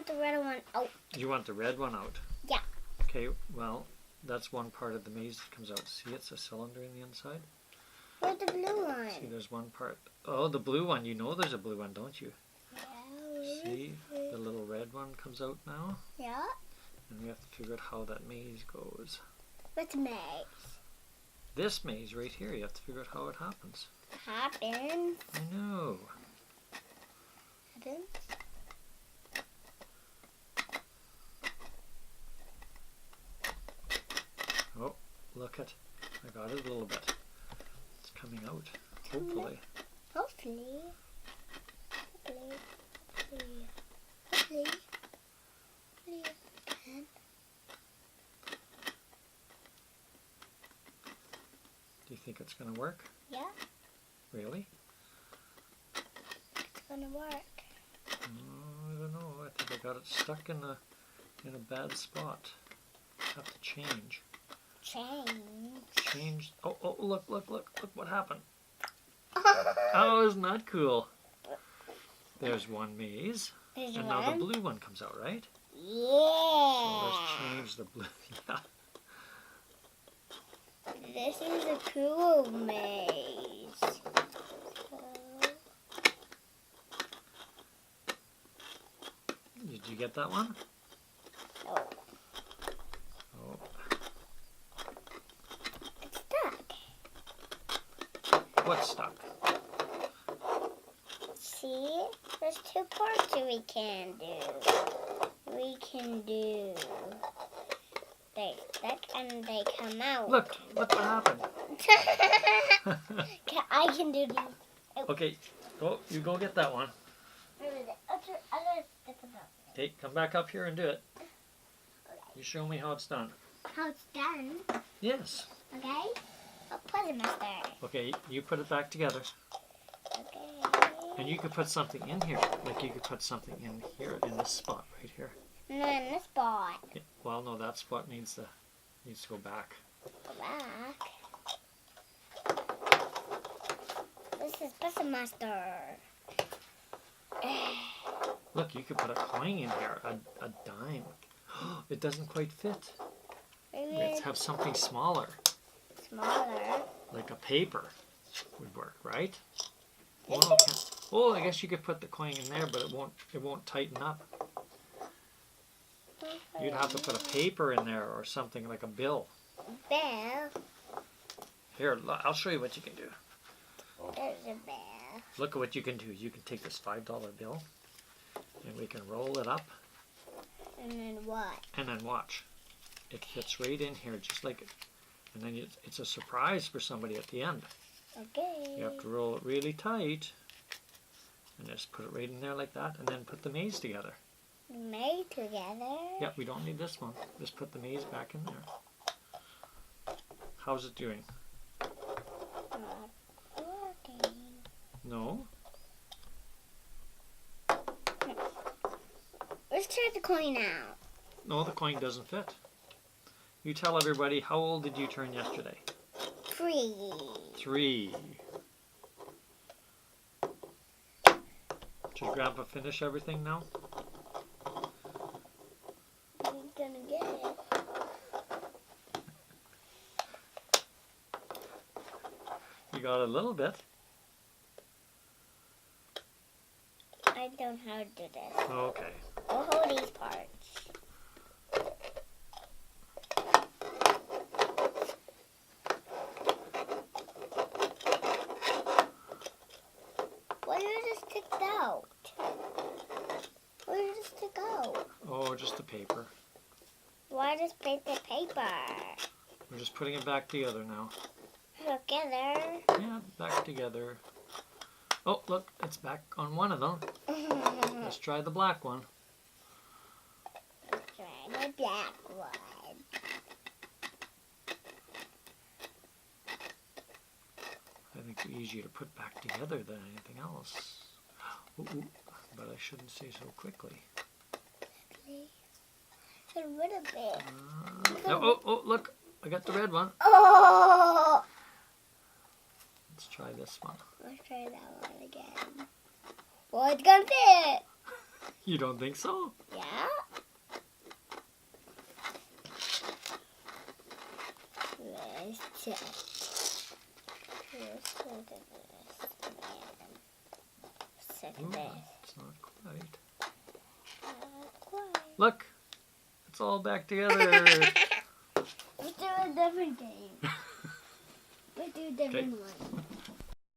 want the red one out. You want the red one out? Yeah. Okay, well, that's one part of the maze that comes out. See, it's a cylinder in the inside? Where's the blue one? See, there's one part. Oh, the blue one. You know there's a blue one, don't you? Yeah. See, the little red one comes out now. Yeah. And we have to figure out how that maze goes. What's maze? This maze right here, you have to figure out how it happens. Happens. I know. Happens. Oh, look it. I got it a little bit. It's coming out, hopefully. Hopefully. Hopefully. Hopefully. Hopefully. Do you think it's going to work? Yeah, Really? it's gonna work. I don't know. I think I got it stuck in a bad spot. Have to change. Change. Oh, look what happened. Oh, isn't that cool? There's one maze. There's and one. now the blue one comes out, right? Yeah. So let's change the blue. Yeah. This is a cool maze. Did you get that one? Oh, Oh, it's stuck. what's stuck? See, there's two parts that we can do. They stick and they come out. Look, what happened? I can do these. Okay, you go get that one. I gotta stick them out. Okay, come back up here and do it. You show me how it's done. How it's done, Yes. okay? I'll put it master. Okay, you put it back together. Okay. And you could put something in here. Like you could put something in here, in this spot right here. And then this spot. Yeah, well, no, that spot needs to go back. Go back. This is Puzzle Master. Look, you could put a coin in here, a dime. It doesn't quite fit. Maybe Let's have something smaller, smaller. like a paper would work, right? Oh, no, I guess you could put the coin in there, but it won't tighten up. You'd have to put a paper in there or something like a bill. Bell. Here, I'll show you what you can do. There's a bell. Look at what you can do. You can take this $5 bill and we can roll it up. And then what? And then watch. It fits right in here just like it. And then it's a surprise for somebody at the end. Okay. You have to roll it really tight. And just put it right in there like that. And then put the maze together. Made together. Yeah, we don't need this one. Just put the maze back in there. How's it doing? Not working. No? Let's try the coin out. No, the coin doesn't fit. You tell everybody, how old did you turn yesterday? 3. 3. Did Grandpa finish everything now? I'm gonna get it. You got a little bit. I don't know how to do this. Okay. We'll hold these parts. Where did this stick out? Where did this stick out? Oh, just the paper. Why does paper? We're just putting it back together now. Together. Yeah, back together. Oh, look, it's back on one of them. Let's try the black one. Try the black one. I think it's easier to put back together than anything else. Ooh, but I shouldn't say so quickly. Get rid of it. No, oh, look, I got the red one. Oh! Let's try this one. Let's try that one again. Well, it's gonna fit. You don't think so? Yeah. this too. Here's to this and set Ooh, this. it's not quite. Quite. Look, it's all back together. Let's do a different game. Let's do a different one.